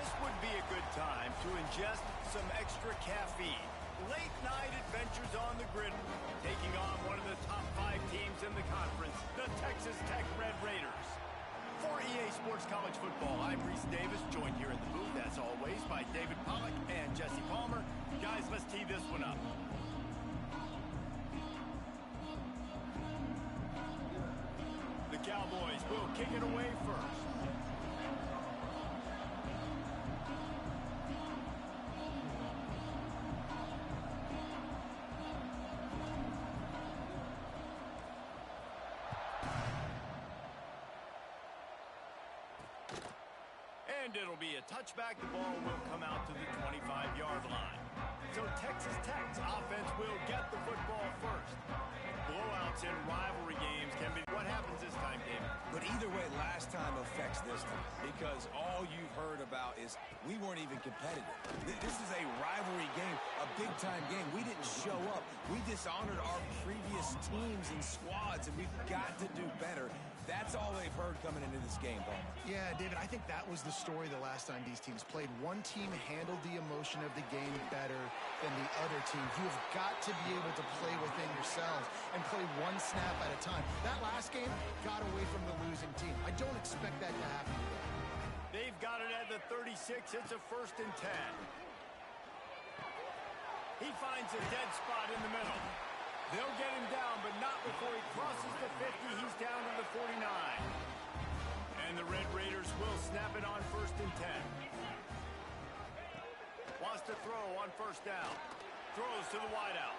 This would be a good time to ingest some extra caffeine. Late night adventures on the grid, taking on one of the top 5 teams in the conference, the Texas Tech Red Raiders. For EA Sports College Football, I'm Reese Davis, joined here in the booth, as always, by David Pollack and Jesse Palmer. Guys, let's tee this one up. The Cowboys will kick it away first. And it'll be a touchback. The ball will come out to the 25-yard line. So Texas Tech's offense will get the football first. Blowouts in rivalry games can be what happens this time, David. But either way, last time affects this time, because all you've heard about is we weren't even competitive. This is a rivalry game, a big-time game. We didn't show up. We dishonored our previous teams and squads, and we've got to do better. That's all they've heard coming into this game, Palmer. Yeah, David, I think that was the story the last time these teams played. One team handled the emotion of the game better than the other team. You have got to be able to play within yourselves and play one snap at a time. That last game got away from the losing team. I don't expect that to happen today. They've got it at the 36. It's a 1st and 10. He finds a dead spot in the middle. They'll get him down, but not before he crosses the 50. He's down to the 49. And the Red Raiders will snap it on 1st and 10. Wants to throw on 1st down. Throws to the wideout.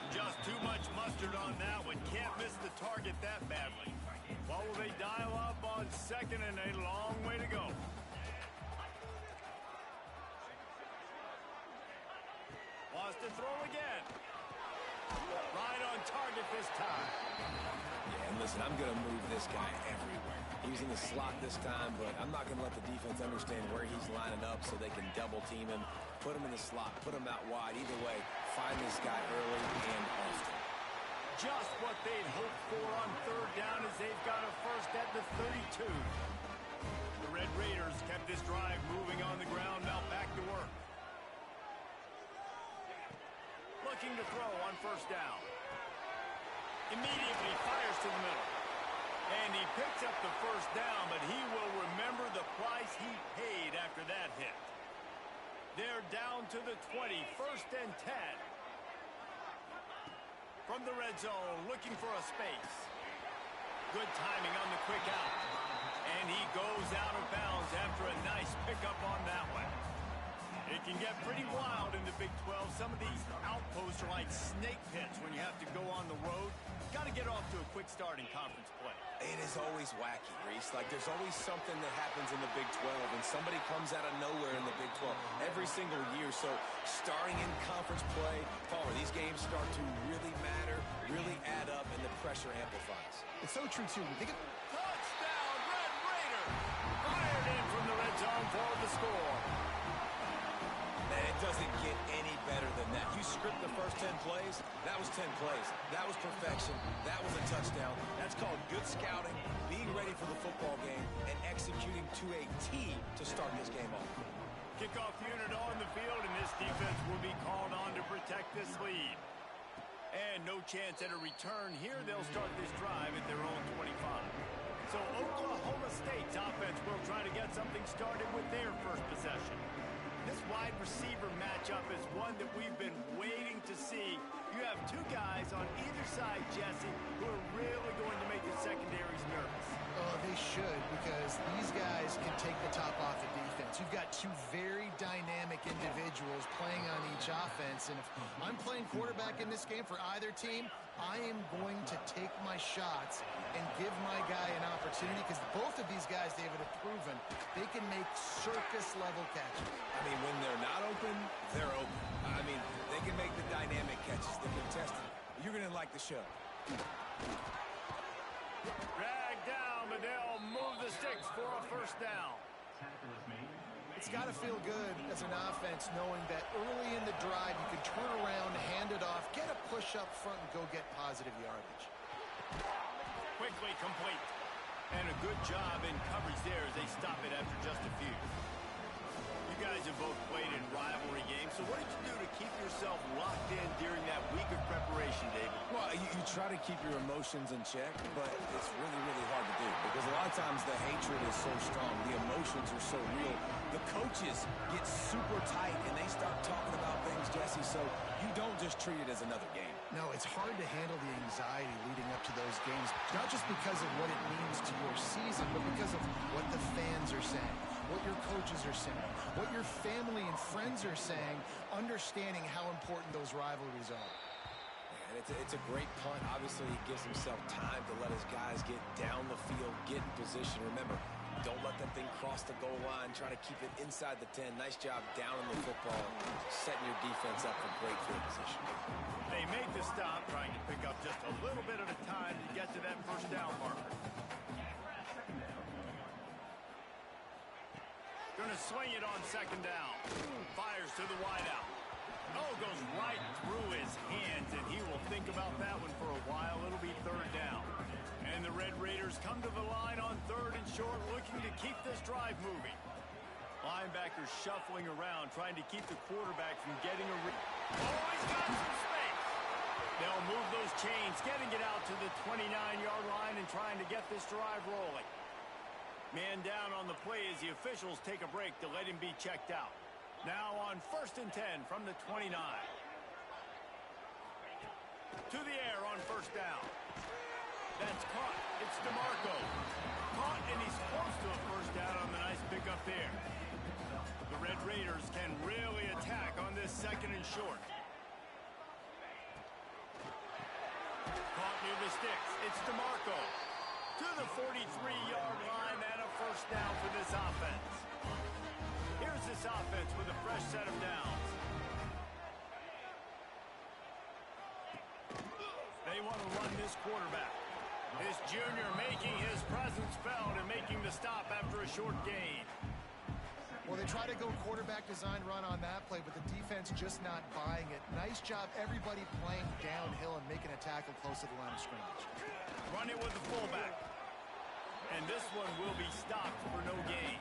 Just too much mustard on that one. Can't miss the target that badly. What will they dial up on 2nd and a long way to go? Wants to throw again. Right on target this time. Yeah, and listen, I'm going to move this guy everywhere. He was in the slot this time, but I'm not going to let the defense understand where he's lining up so they can double team him, put him in the slot, put him out wide. Either way, find this guy early and often. Just what they'd hoped for on 3rd down as they've got a first at the 32. The Red Raiders kept this drive moving on the ground. Now back to work. Looking to throw on 1st down. Immediately fires to the middle. And he picks up the 1st down, but he will remember the price he paid after that hit. They're down to the 20, 1st and 10. From the red zone, looking for a space. Good timing on the quick out. And he goes out of bounds after a nice pickup on that one. It can get pretty wild in the Big 12. Some of these outposts are like snake pits when you have to go on the road. Got to get off to a quick start in conference play. It is always wacky, Reese. Like, there's always something that happens in the Big 12, and somebody comes out of nowhere in the Big 12 every single year. So, starting in conference play, Palmer, these games start to really matter, really add up, and the pressure amplifies. It's so true, too. Think of Touchdown, Red Raider! Fired in from the red zone for the score. Man, it doesn't get any better than that. You script the first 10 plays, that was 10 plays. That was perfection. That was a touchdown. That's called good scouting, being ready for the football game, and executing to a T to start this game off. Kickoff unit on the field, and this defense will be called on to protect this lead. And no chance at a return here. They'll start this drive at their own 25. So Oklahoma State's offense will try to get something started with their first possession. This wide receiver matchup is one that we've been waiting to see. You have 2 guys on either side, Jesse, who are really going to make the secondaries nervous. Oh, they should, because these guys can take the top off the defense. You've got 2 very dynamic individuals playing on each offense, and if I'm playing quarterback in this game for either team, I am going to take my shots and give my guy an opportunity, because both of these guys, David, have proven they can make circus-level catches. I mean, when they're not open, they're open. I mean, they can make the dynamic catches, the contested. You're going to like the show. Dragged down, but they'll move the sticks for a 1st down. It's got to feel good as an offense knowing that early in the drive you can turn around, hand it off, get a push up front, and go get positive yardage. Quickly complete. And a good job in coverage there as they stop it after just a few. guys have both played in rivalry games, so what did you do to keep yourself locked in during that week of preparation, David? Well, you try to keep your emotions in check, but it's really, really hard to do because a lot of times the hatred is so strong. The emotions are so real. The coaches get super tight, and they start talking about things, Jesse, so you don't just treat it as another game. No, it's hard to handle the anxiety leading up to those games, not just because of what it means to your season, but because of what the fans are saying, what your coaches are saying, what your family and friends are saying, understanding how important those rivalries are. And it's a great punt. Obviously, he gives himself time to let his guys get down the field, get in position. Remember, don't let that thing cross the goal line. Try to keep it inside the 10. Nice job down in the football, setting your defense up for great field position. They make the stop, trying to pick up just a little bit at a time to get to that first down marker. Going to swing it on second down. Fires to the wideout. Oh, goes right through his hands, and he will think about that one for a while. It'll be third down. And the Red Raiders come to the line on third and short, looking to keep this drive moving. Linebackers shuffling around, trying to keep the quarterback from getting a oh, he's got some space. They'll move those chains, getting it out to the 29-yard line and trying to get this drive rolling. Man down on the play as the officials take a break to let him be checked out. Now on 1st and 10 from the 29. To the air on first down. That's caught. It's DeMarco. Caught, and he's close to a first down on the nice pickup there. The Red Raiders can really attack on this second and short. Caught near the sticks. It's DeMarco. To the 43-yard line and a first down for this offense. Here's this offense with a fresh set of downs. They want to run this quarterback. This junior making his presence felt and making the stop after a short gain. Well, they try to go quarterback design run on that play, but the defense just not buying it. Nice job, everybody playing downhill and making a tackle close to the line of scrimmage. Run it with the fullback. And this one will be stopped for no gain.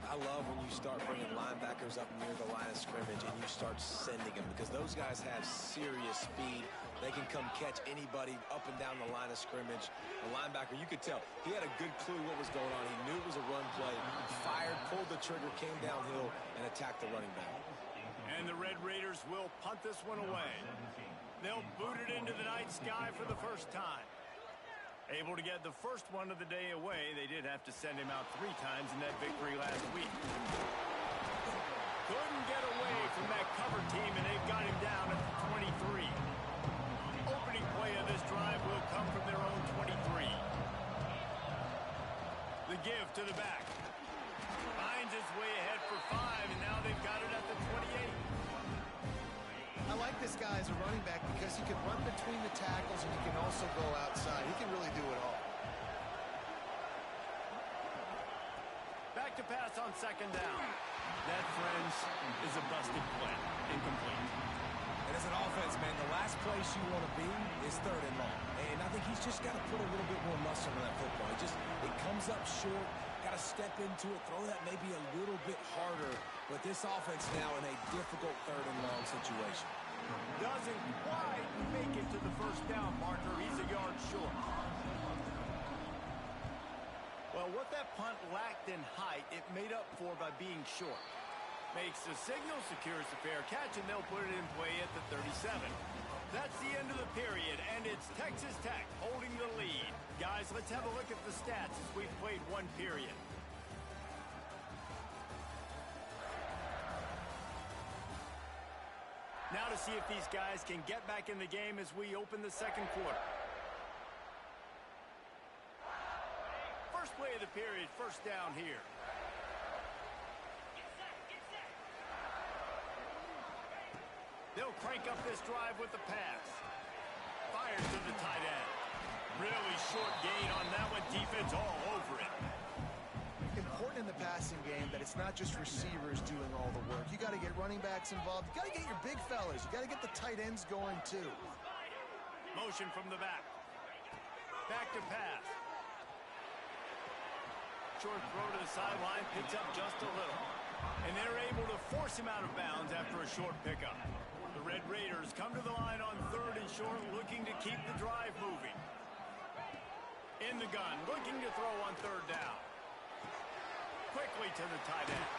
I love when you start bringing linebackers up near the line of scrimmage and you start sending them because those guys have serious speed. They can come catch anybody up and down the line of scrimmage. The linebacker, you could tell, he had a good clue what was going on. He knew it was a run play, fired, pulled the trigger, came downhill, and attacked the running back. And the Red Raiders will punt this one away. They'll boot it into the night sky for the first time. Able to get the first one of the day away. They did have to send him out 3 times in that victory last week. Couldn't get away from that cover team, and they've got him down at the 23. Opening play of this drive will come from their own 23. The give to the back. Finds his way ahead for 5, and now they've got it at the 28. I like this guy as a running back because he can run between the tackles and he can also go outside. He can really do it all. Back to pass on second down. That, friends, is a busted play. Incomplete. And as an offense, man, the last place you want to be is third and long. And I think he's just got to put a little bit more muscle in that football. It comes up short, got to step into it, throw that maybe a little bit harder. But this offense now in a difficult third and long situation. Doesn't quite make it to the first down marker. He's a yard short. Well, what that punt lacked in height, it made up for by being short. Makes the signal, secures the fair catch, and they'll put it in play at the 37. That's the end of the period, and it's Texas Tech holding the lead. Guys, let's have a look at the stats as we've played one period. Now to see if these guys can get back in the game as we open the second quarter. First play of the period, first down here. They'll crank up this drive with the pass. Fires to the tight end. Really short gain on that one. Defense all over it. Important in the passing game that it's not just receivers doing all the work. You got to get running backs involved. You got to get your big fellas. You got to get the tight ends going too. Motion from the back. Back to pass. Short throw to the sideline, picks up just a little. And they're able to force him out of bounds after a short pickup. The Red Raiders come to the line on 3rd and short, looking to keep the drive moving. In the gun, looking to throw on 3rd down. Quickly to the tight end.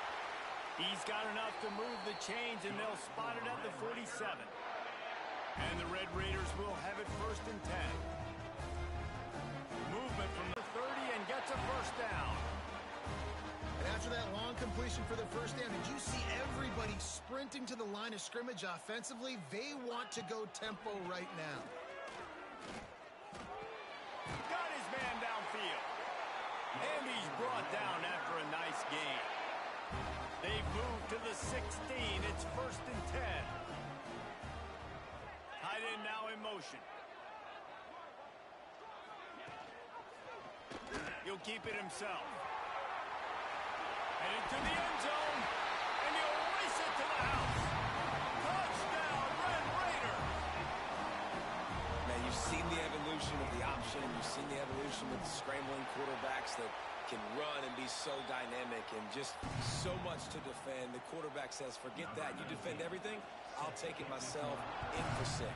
He's got enough to move the chains, and they'll spot it at the 47. And the Red Raiders will have it 1st and 10. Movement from the 30 and gets a 1st down. And after that long completion for the 1st down, did you see everybody sprinting to the line of scrimmage offensively? They want to go tempo right now. Got his man downfield. And he's brought down after a nice gain. They've moved to the 16. It's 1st and 10. Tight end now in motion. He'll keep it himself. And into the end zone. And he'll race it to the house. Touchdown, Red Raider. Man, you've seen the evolution of the option. You've seen the evolution with the scrambling quarterbacks that can run and be so dynamic and just so much to defend. The quarterback says, forget that. You defend everything, I'll take it myself. In for 6.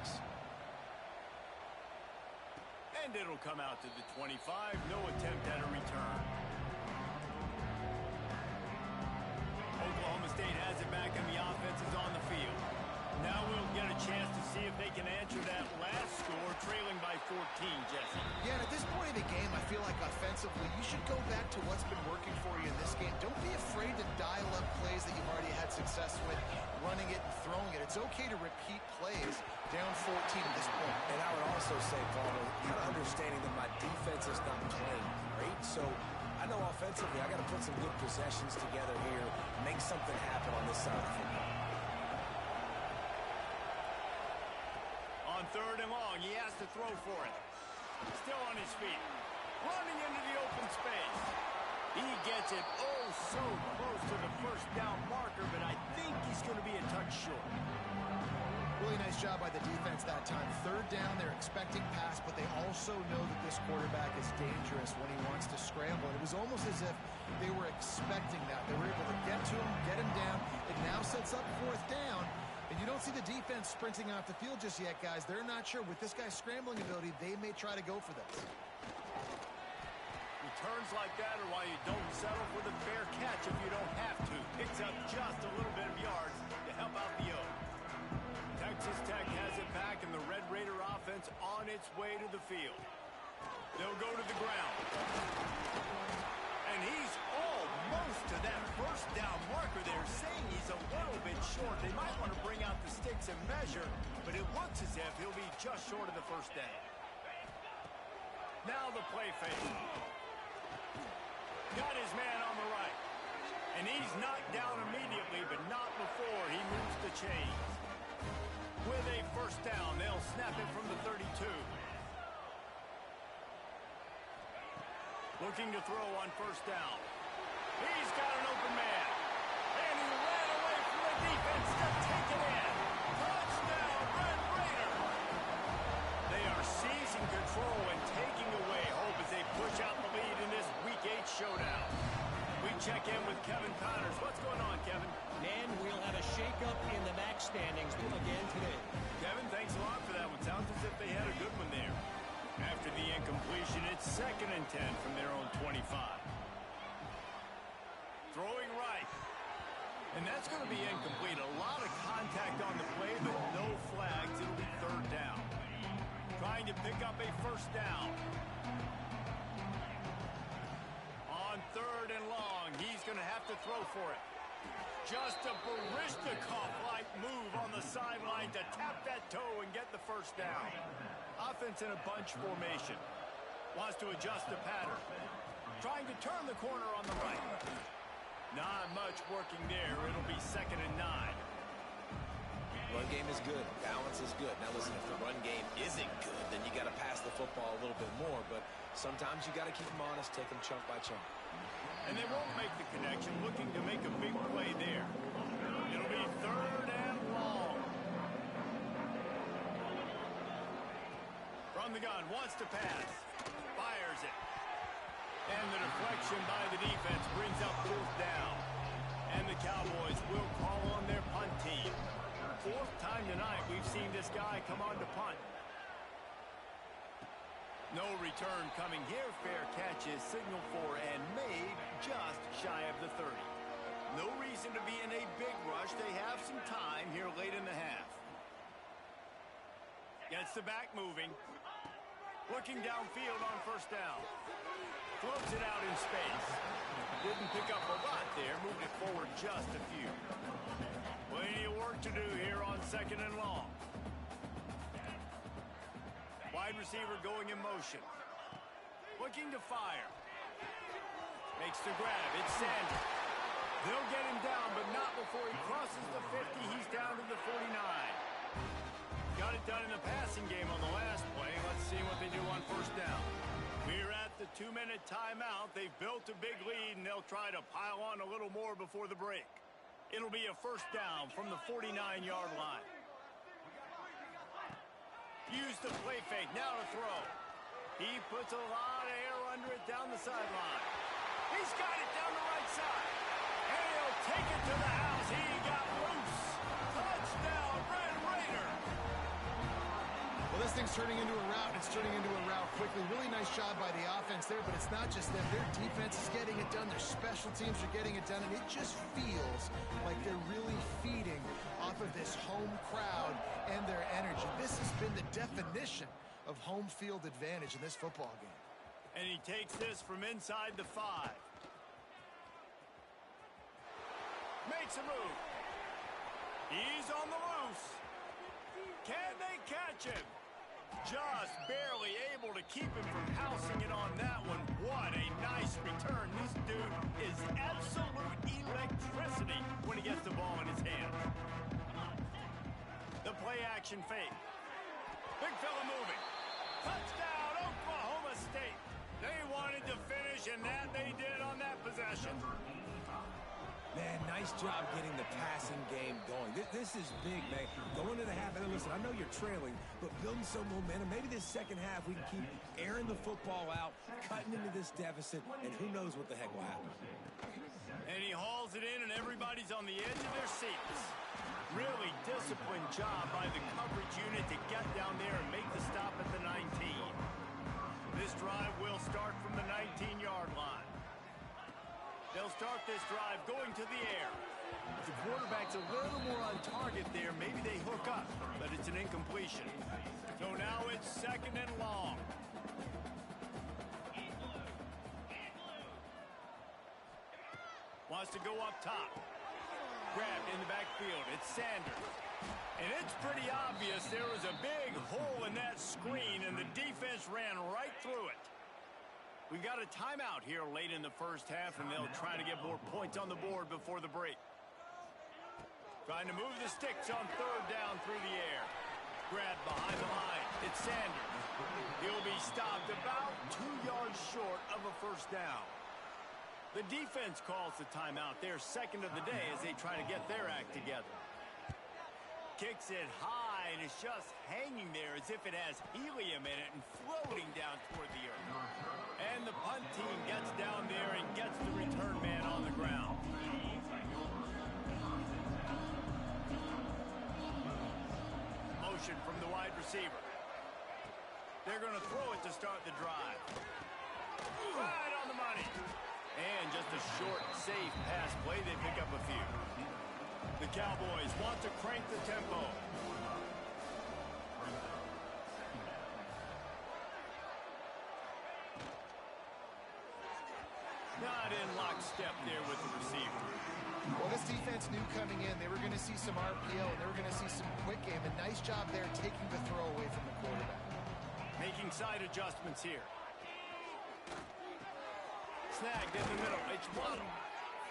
And it'll come out to the 25. No attempt at a return. Oklahoma State has it back, and the offense is on the field. Now we'll get a chance to see if they can answer that last score, trailing by 14, Jesse. Yeah, and at this point of the game, I feel like offensively, you should go back to what's been working for you in this game. Don't be afraid to dial up plays that you've already had success with, running it and throwing it. It's okay to repeat plays down 14 at this point. And I would also say, Palmer, kind of understanding that my defense is not playing great, so I know offensively I got to put some good possessions together here, make something happen on this side of the football. On 3rd and long, he has to throw for it. Still on his feet. Running into the open space. He gets it oh so close to the 1st down marker, but I think he's going to be a touch short. Really nice job by the defense that time. 3rd down, they're expecting pass, but they also know that this quarterback is dangerous when he wants to scramble. And it was almost as if they were expecting that. They were able to get to him, get him down. It now sets up 4th down. And you don't see the defense sprinting off the field just yet, guys. They're not sure. With this guy's scrambling ability, they may try to go for this. Returns like that are why you don't settle for the fair catch if you don't have to. Picks up just a little bit of yards to help out the O. Texas Tech has it back, and the Red Raider offense on its way to the field. They'll go to the ground. And he's almost to that 1st down marker there, saying he's a little bit short. They might want to bring out the sticks and measure, but it looks as if he'll be just short of the 1st down. Now the play fake. Got his man on the right. And he's knocked down immediately, but not before he moves the chains. With a 1st down, they'll snap it from the 32. Looking to throw on 1st down. He's got an open man. And he ran away from the defense to take it in. Touchdown, Red Raider. They are seizing control and taking away hope as they push out the lead in this Week 8 showdown. We check in with Kevin Connors. What's going on, Kevin? Man, we'll have a shakeup in the MAC standings again today. Kevin, thanks a lot for that one. Sounds as if they had a good one there. After the incompletion, it's 2nd and 10 from their own 25. Throwing right. And that's going to be incomplete. A lot of contact on the play, but no flags. It'll be 3rd down. Trying to pick up a 1st down. On 3rd and long, he's going to have to throw for it. Just a Baryshnikov-like move on the sideline to tap that toe and get the 1st down. Offense in a bunch formation. Wants to adjust the pattern. Trying to turn the corner on the right. Not much working there. It'll be 2nd and 9. Run game is good. Balance is good. Now listen, if the run game isn't good, then you got to pass the football a little bit more. But sometimes you got to keep them honest, take them chunk by chunk. And they won't make the connection, looking to make a big play there. It'll be 3rd and long. From the gun, wants to pass. Fires it. And the deflection by the defense brings up 4th down. And the Cowboys will call on their punt team. Fourth time tonight we've seen this guy come on to punt. No return coming here. Fair catch is signaled for and made just shy of the 30. No reason to be in a big rush. They have some time here late in the half. Gets the back moving. Looking downfield on first down. Floats it out in space. Didn't pick up a lot there. Moved it forward just a few. Plenty of work to do here on second and long. Wide receiver going in motion. Looking to fire. Makes the grab. It's Sanders. They'll get him down, but not before he crosses the 50. He's down to the 49. Got it done in the passing game on the last play. Let's see what they do on first down. We're at the 2-minute timeout. They've built a big lead, and they'll try to pile on a little more before the break. It'll be a first down from the 49-yard line. Use the play fake. Now to throw. He puts a lot of air under it down the sideline. He's got it down the right side. And he'll take it to the house. He got loose. Touchdown, Red Raider. Well, this thing's turning into a route. It's turning into a route quickly. Really nice job by the offense there, but it's not just them. Their defense is getting it done. Their special teams are getting it done, and it just feels like they're really feeding off of this home crowd and their energy. This has been the definition of home field advantage in this football game. And he takes this from inside the 5. Makes a move. He's on the loose. Can they catch him? Just barely able to keep him from housing it on that one. What a nice return. This dude is absolute electricity when he gets the ball in his hand. The play action fake. Big fella moving. Touchdown, Oklahoma State. They wanted to finish, and that they did on that possession. Man, nice job getting the passing game going. This is big, man. Going to the half, and listen, I know you're trailing, but building some momentum. Maybe this second half we can keep airing the football out, cutting into this deficit, and who knows what the heck will happen. And he hauls it in, and everybody's on the edge of their seats. Really disciplined job by the coverage unit to get down there and make the stop at the 19. This drive will start from the 19-yard line. They'll start this drive going to the air. If the quarterback's a little more on target there, maybe they hook up, but it's an incompletion. So now it's second and long. Wants to go up top. Grabbed in the backfield. It's Sanders. And it's pretty obvious there was a big hole in that screen, and the defense ran right through it. We've got a timeout here late in the first half, and they'll try to get more points on the board before the break. Trying to move the sticks on third down through the air. Grabbed behind the line. It's Sanders. He'll be stopped about 2 yards short of a first down. The defense calls the timeout, their second of the day, as they try to get their act together. Kicks it high, and it's just hanging there as if it has helium in it and floating down toward the earth. And the punt team gets down there and gets the return man on the ground. Motion from the wide receiver. They're going to throw it to start the drive. Right on the money. And just a short, safe pass play. They pick up a few. The Cowboys want to crank the tempo. Not in lockstep there with the receiver. Well, this defense knew coming in they were going to see some RPO, and they were going to see some quick game. A nice job there taking the throw away from the quarterback. Making side adjustments here. Snagged in the middle. It's Waddle.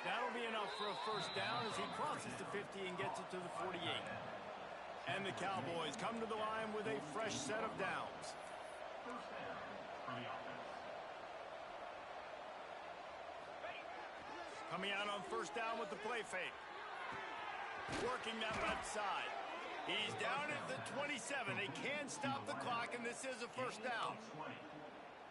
That'll be enough for a first down as he crosses the 50 and gets it to the 48. And the Cowboys come to the line with a fresh set of downs. Coming out on first down with the play fake. Working that left side. He's down at the 27. They can stop the clock, and this is a first down.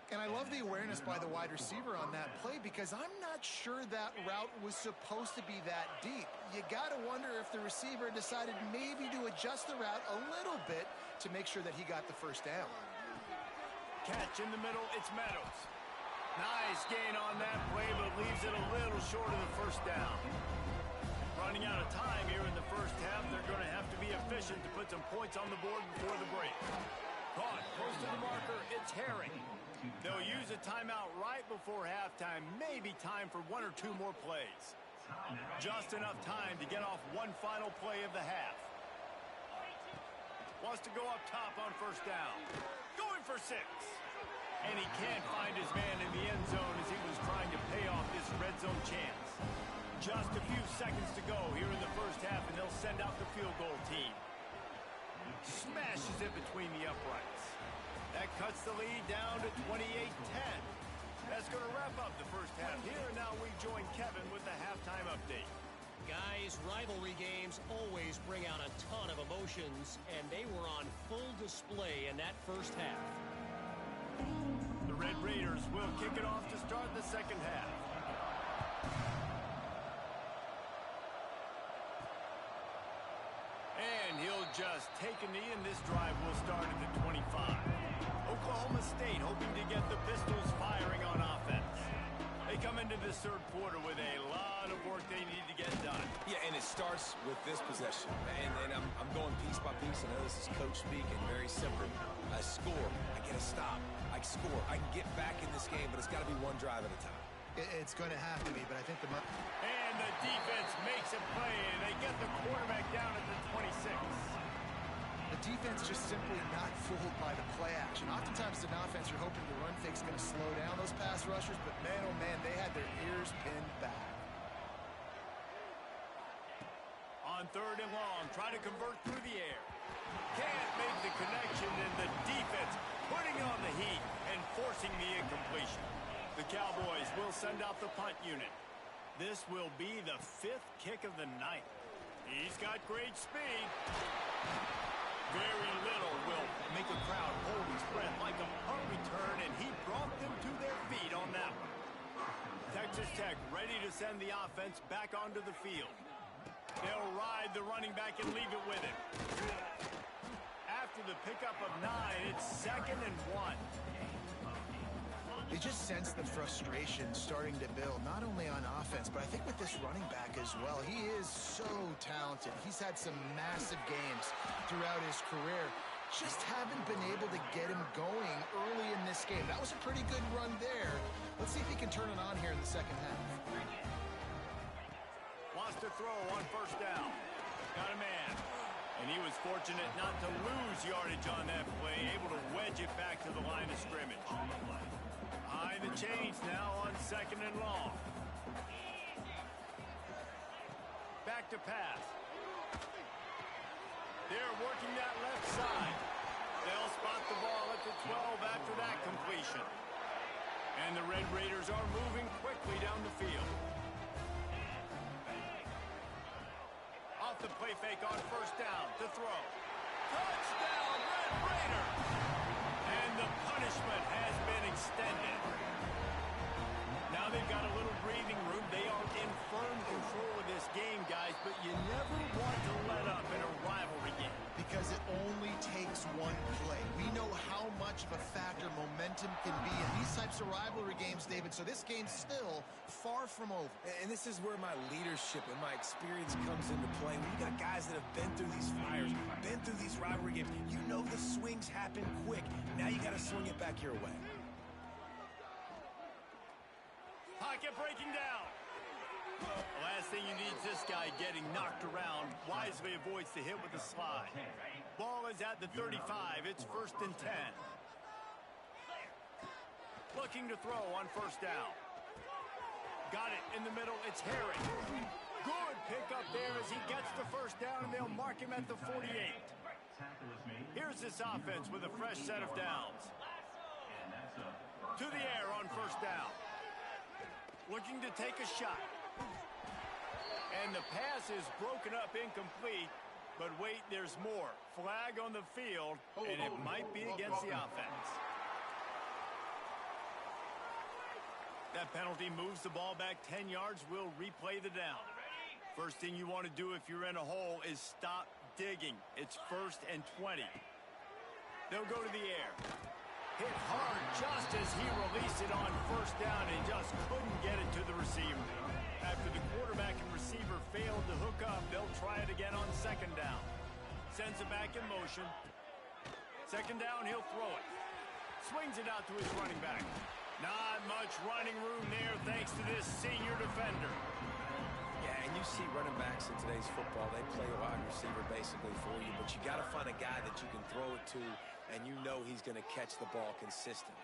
And I love the awareness by the wide receiver on that play because I'm not sure that route was supposed to be that deep. You got to wonder if the receiver decided maybe to adjust the route a little bit to make sure that he got the first down. Catch in the middle, it's Meadows. Nice gain on that play, but leaves it a little short of the first down. Running out of time here in the first half, they're going to have to be efficient to put some points on the board before the break. Caught close to the marker, it's Herring. They'll use a timeout right before halftime, maybe time for one or two more plays. Just enough time to get off one final play of the half. Wants to go up top on first down. Going for 6. And he can't find his man in the end zone as he was trying to pay off this red zone chance. Just a few seconds to go here in the first half, and they'll send out the field goal team. Smashes it between the uprights. That cuts the lead down to 28-10. That's going to wrap up the first half here, and now we join Kevin with the halftime update. Guys, rivalry games always bring out a ton of emotions, and they were on full display in that first half. The Red Raiders will kick it off to start the second half. And he'll just take a knee, and this drive will start at the 25. Oklahoma State hoping to get the Pistols firing on offense. They come into this third quarter with a lot of work they need to get done. Yeah, and it starts with this possession. And I'm going piece by piece. I know this is coach speaking, very simple. I score. I get a stop. I score. I can get back in this game, but it's got to be one drive at a time. It's going to have to be, but I think And the defense makes a play, and they get the quarterback down at the 26. The defense just simply not fooled by the play action. Oftentimes, an offense, you're hoping the run fake's going to slow down those pass rushers, but man, oh man, they had their ears pinned back. On third and long, trying to convert through the air. Can't make the connection, and the defense putting on the heat and forcing the incompletion. The Cowboys will send out the punt unit. This will be the 5th kick of the night. He's got great speed. Very little will make a crowd hold his breath like a punt return, and he brought them to their feet on that one. Texas Tech ready to send the offense back onto the field. They'll ride the running back and leave it with him. After the pickup of 9, it's 2nd and 1. You just sense the frustration starting to build, not only on offense, but I think with this running back as well. He is so talented. He's had some massive games throughout his career. Just haven't been able to get him going early in this game. That was a pretty good run there. Let's see if he can turn it on here in the second half. Wants to throw on first down. Got a man. And he was fortunate not to lose yardage on that play, able to wedge it back to the line of scrimmage. Behind the chains now on 2nd and long. Back to pass. They're working that left side. They'll spot the ball at the 12 after that completion. And the Red Raiders are moving quickly down the field. Off the play fake on first down to throw. Touchdown, Red Raiders! And the punishment has been extended. Now they've got a little breathing room. They are in firm control of this game, guys, but you never want to let up in a rivalry game. Because it only takes one play. We know how much of a factor momentum can be in these types of rivalry games, David, so this game's still far from over. And this is where my leadership and my experience comes into play. When you got guys that have been through these fires, been through these rivalry games, you know the swings happen quick. Now you got to swing it back your way. Pocket breaking down. The last thing you need is this guy getting knocked around. Wisely avoids the hit with the slide. Ball is at the 35. It's 1st and 10. Looking to throw on first down. Got it in the middle. It's Herring. Good pickup there as he gets the first down, and they'll mark him at the 48. Here's this offense with a fresh set of downs. To the air on first down. Looking to take a shot. And the pass is broken up, incomplete. But wait, there's more. Flag on the field, and it might be against the offense. That penalty moves the ball back 10 yards. We'll replay the down. First thing you want to do if you're in a hole is stop digging. It's 1st and 20. They'll go to the air. Hit hard just as he released it on 1st down and just couldn't get it to the receiver. After the quarterback and receiver failed to hook up, they'll try it again on 2nd down. Sends it back in motion. 2nd down, he'll throw it. Swings it out to his running back. Not much running room there thanks to this senior defender. Yeah, and you see running backs in today's football, they play a wide receiver basically for you, but you got to find a guy that you can throw it to, and you know he's going to catch the ball consistently.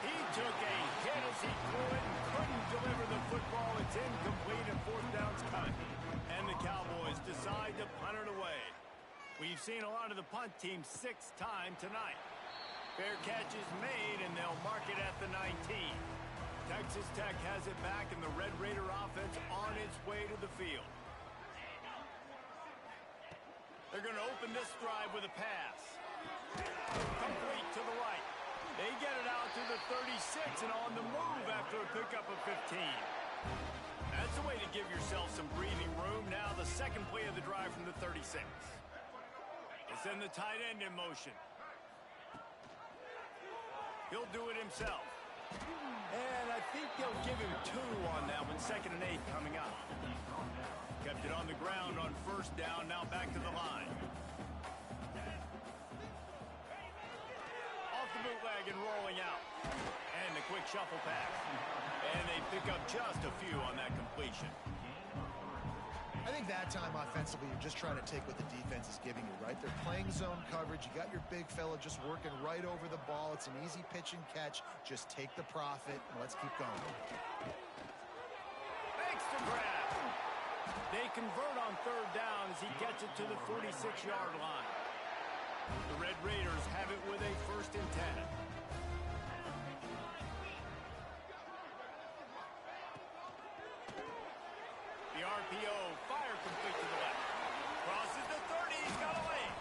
He took a hit as he threw it and couldn't deliver the football. It's incomplete and 4th down's coming. And the Cowboys decide to punt it away. We've seen a lot of the punt team 6th time tonight. Fair catch is made, and they'll mark it at the 19. Texas Tech has it back, and the Red Raider offense on its way to the field. They're going to open this drive with a pass. Complete to the right. They get it out to the 36 and on the move after a pickup of 15. That's a way to give yourself some breathing room. Now the 2nd play of the drive from the 36. They send the tight end in motion. He'll do it himself. And I think they'll give him 2 on that one. 2nd and 8 coming up. Kept it on the ground on 1st down. Now back to the line. Off the bootleg and rolling out. And a quick shuffle pass. And they pick up just a few on that completion. I think that time offensively, you're just trying to take what the defense is giving you, right? They're playing zone coverage. You got your big fella just working right over the ball. It's an easy pitch and catch. Just take the profit, and let's keep going. Makes the grab. They convert on 3rd down as he gets it to the 46-yard line. The Red Raiders have it with a 1st and 10. The RPO, fire complete to the left. Crosses the 30, he's got a lane.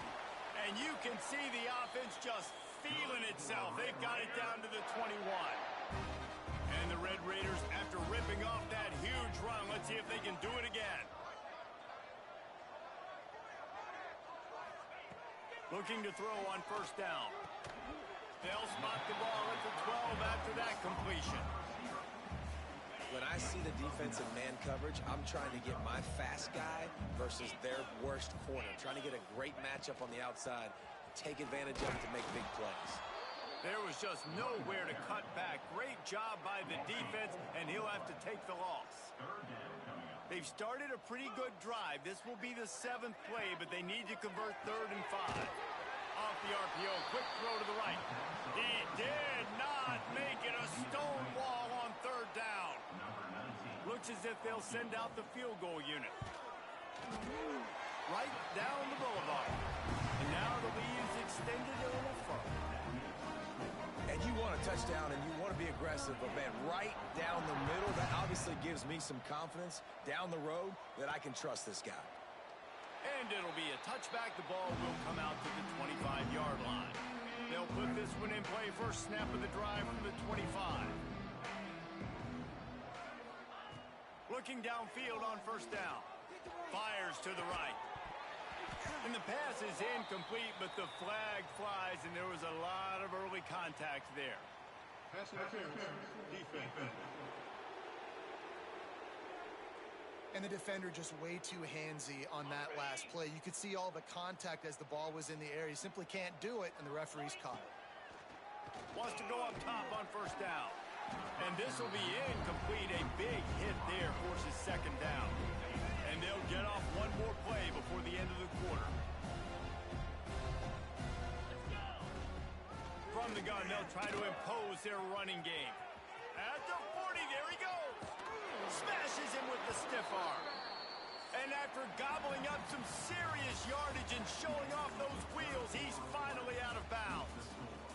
And you can see the offense just feeling itself. They've got it down to the 21. And the Red Raiders, after ripping off that huge run, let's see if they can do it again. Looking to throw on 1st down. They'll spot the ball at the 12 after that completion. When I see the defensive man coverage, I'm trying to get my fast guy versus their worst corner. I'm trying to get a great matchup on the outside, take advantage of it to make big plays. There was just nowhere to cut back. Great job by the defense, and he'll have to take the loss. They've started a pretty good drive. This will be the 7th play, but they need to convert 3rd and 5. Off the RPO, quick throw to the right. He did not make it a stone wall on 3rd down. Looks as if they'll send out the field goal unit. Right down the boulevard. And now the lead is extended a little further. And you want a touchdown and you want to be aggressive, but man, right down the middle, that obviously gives me some confidence down the road that I can trust this guy. And it'll be a touchback. The ball will come out to the 25-yard line. They'll put this one in play. First snap of the drive from the 25. Looking downfield on 1st down. Fires to the right. And the pass is incomplete, but the flag flies, and there was a lot of early contact there. Pass interference, defense. And the defender just way too handsy on that last play. You could see all the contact as the ball was in the air. He simply can't do it, and the referee's caught it. Wants to go up top on 1st down. And this will be incomplete. A big hit there forces 2nd down. And they'll get off one more play before the end of the quarter. From the gun, they'll try to impose their running game. At the 40, there he goes. Smashes him with the stiff arm. And after gobbling up some serious yardage and showing off those wheels, he's finally out of bounds.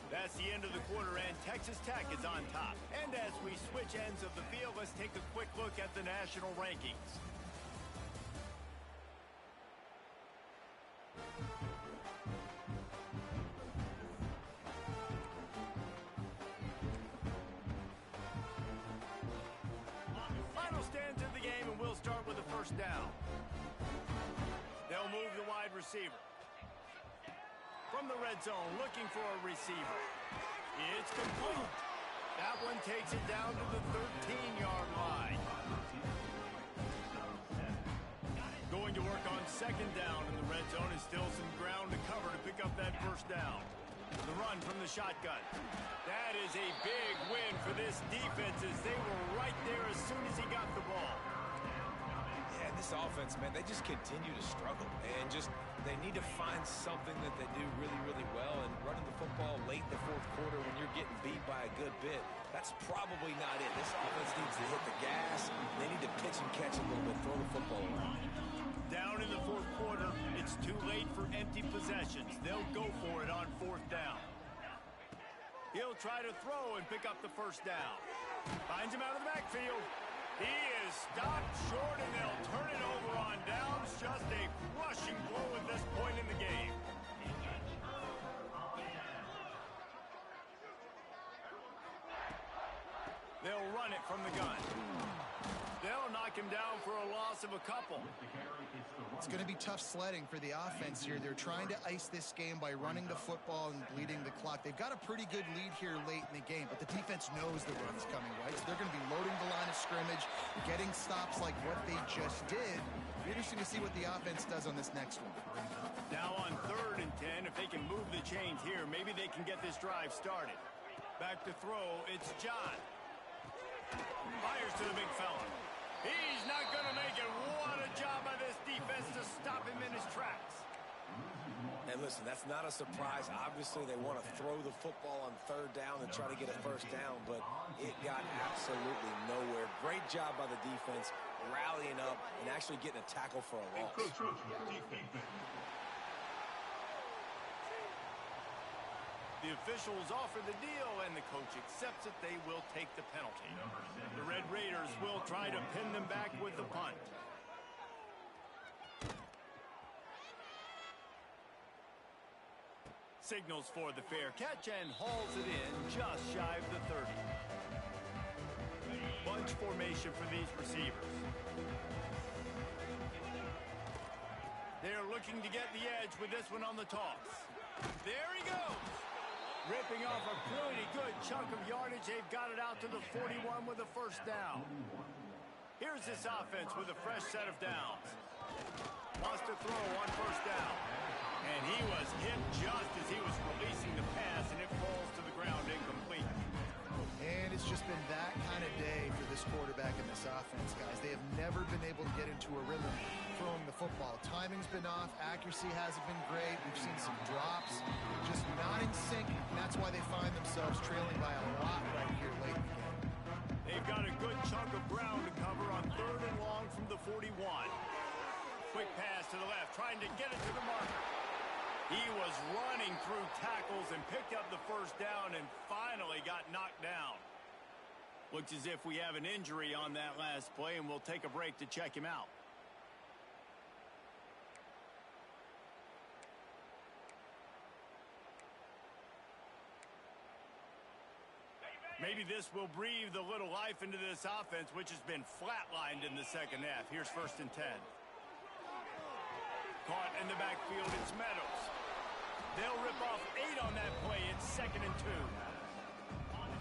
That's the end of the quarter, and Texas Tech is on top. And as we switch ends of the field, let's take a quick look at the national rankings. receiver. From the red zone, looking for a receiver. It's complete. That one takes it down to the 13-yard line. Going to work on second down in the red zone is still some ground to cover to pick up that first down. The run from the shotgun. That is a big win for this defense as they were right there as soon as he got the ball. Yeah, this offense, man, they just continue to struggle. And they need to find something that they do really, really well. And running the football late in the fourth quarter when you're getting beat by a good bit, that's probably not it. This offense needs to hit the gas. They need to pitch and catch a little bit, throw the football around. Down in the fourth quarter, it's too late for empty possessions. They'll go for it on fourth down. He'll try to throw and pick up the first down. Finds him out of the backfield. He is stopped short, and they'll turn it over on downs. Just a crushing blow at this point in the game. They'll run it from the gun. They'll knock him down for a loss of a couple. It's going to be tough sledding for the offense here. They're trying to ice this game by running the football and bleeding the clock. They've got a pretty good lead here late in the game, but the defense knows the run's coming, right? So they're going to be loading the line of scrimmage, getting stops like what they just did. It'll be interesting to see what the offense does on this next one. Now on 3rd and 10, if they can move the chains here, maybe they can get this drive started. Back to throw, it's John. Fires to the big fella. He's not going to make it. What a job by this defense to stop him in his tracks. And listen, that's not a surprise. Obviously, they want to throw the football on 3rd down and try to get a first down, but it got absolutely nowhere. Great job by the defense, rallying up and actually getting a tackle for a loss. The officials offer the deal, and the coach accepts it. They will take the penalty. The Red Raiders will try to pin them back with the punt. Signals for the fair catch and hauls it in just shy of the 30. Bunch formation for these receivers. They're looking to get the edge with this one on the toss. There he goes. Ripping off a pretty good chunk of yardage. They've got it out to the 41 with a first down. Here's this offense with a fresh set of downs. Wants to throw on first down. And he was hit just as he was releasing the pass, and it falls to the ground incomplete. And it's just been that kind of day for this quarterback and this offense, guys. They have never been able to get into a rhythm throwing the football. Timing's been off. Accuracy hasn't been great. We've seen some drops. Just not in sync, and that's why they find themselves trailing by a lot right here late in the game. They've got a good chunk of ground to cover on 3rd and long from the 41. Quick pass to the left, trying to get it to the marker. He was running through tackles and picked up the first down and finally got knocked down. Looks as if we have an injury on that last play, and we'll take a break to check him out. Maybe this will breathe a little life into this offense, which has been flatlined in the second half. Here's 1st and 10. Caught in the backfield, it's Meadows. They'll rip off 8 on that play. It's 2nd and 2.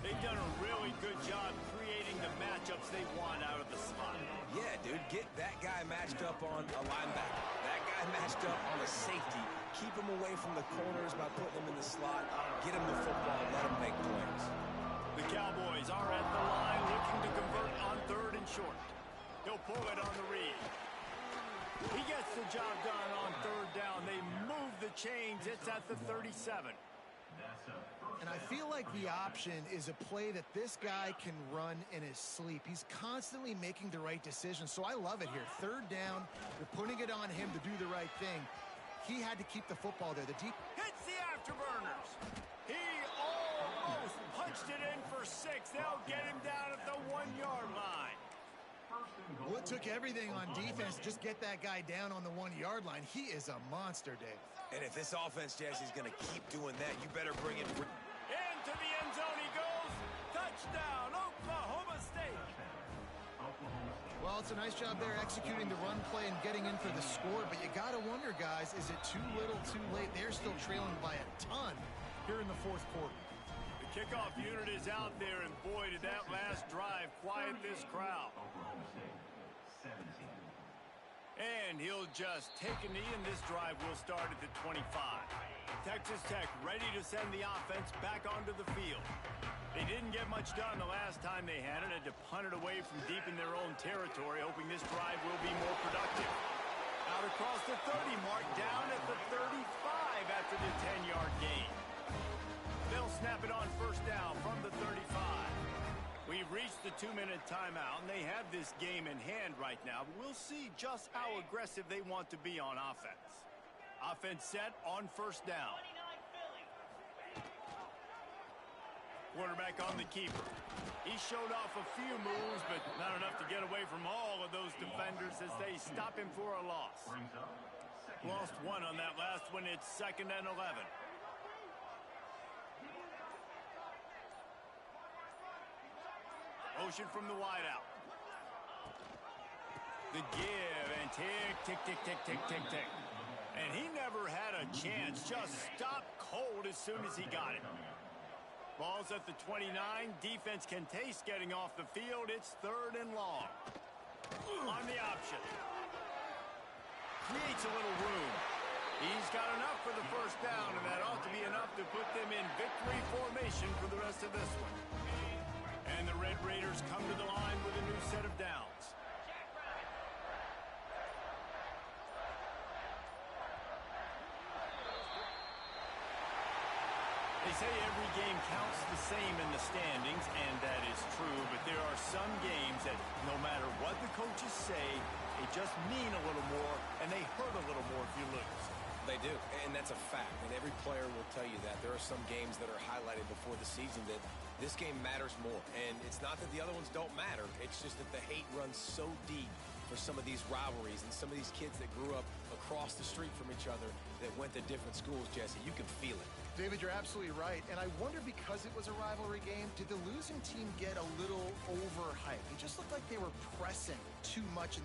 They've done a really good job creating the matchups they want out of the slot. Yeah, dude, get that guy matched up on a linebacker. That guy matched up on a safety. Keep him away from the corners by putting him in the slot. Get him the football. Let him make plays. The Cowboys are at the line looking to convert on 3rd and short. He'll pull it on the read. He gets the job done on 3rd down. They move the chains. It's at the 37. And I feel like the option is a play that this guy can run in his sleep. He's constantly making the right decision, so I love it here. 3rd down, they're putting it on him to do the right thing. He had to keep the football there. The deep hits the afterburners. He almost punched it in for 6. They'll get him down at the 1-yard line. Well, it took everything on defense to just get that guy down on the 1-yard line. He is a monster, Dave. And if this offense, Jesse, is going to keep doing that, you better bring it. Into the end zone he goes. Touchdown, Oklahoma State. Well, Well, it's a nice job there executing the run play and getting in for the score, but you got to wonder, guys, is it too little, too late? They're still trailing by a ton here in the fourth quarter. The kickoff unit is out there, and boy, did that last drive quiet this crowd. And he'll just take a knee, and this drive will start at the 25. Texas Tech ready to send the offense back onto the field. They didn't get much done the last time they had it. Had to punt it away from deep in their own territory, hoping this drive will be more productive. Out across the 30 mark, down at the 35 after the 10-yard gain. They'll snap it on first down from the 35. We've reached the 2-minute timeout, and they have this game in hand right now. But we'll see just how aggressive they want to be on offense. Offense set on first down. Quarterback on the keeper. He showed off a few moves, but not enough to get away from all of those defenders as they stop him for a loss. Lost one on that last one. It's 2nd and 11. Motion from the wideout. The give and tick, tick, tick, tick, tick, tick, tick. And he never had a chance. Just stopped cold as soon as he got it. Ball's at the 29. Defense can taste getting off the field. It's 3rd and long. On the option. Creates a little room. He's got enough for the first down, and that ought to be enough to put them in victory formation for the rest of this one. And the Red Raiders come to the line with a new set of downs. They say every game counts the same in the standings, and that is true, but there are some games that no matter what the coaches say, they just mean a little more, and they hurt a little more if you lose. They do, and that's a fact, and every player will tell you that. There are some games that are highlighted before the season that this game matters more, and it's not that the other ones don't matter. It's just that the hate runs so deep for some of these rivalries and some of these kids that grew up across the street from each other that went to different schools, Jesse. You can feel it. David, you're absolutely right, and I wonder, because it was a rivalry game, did the losing team get a little overhyped? It just looked like they were pressing too much.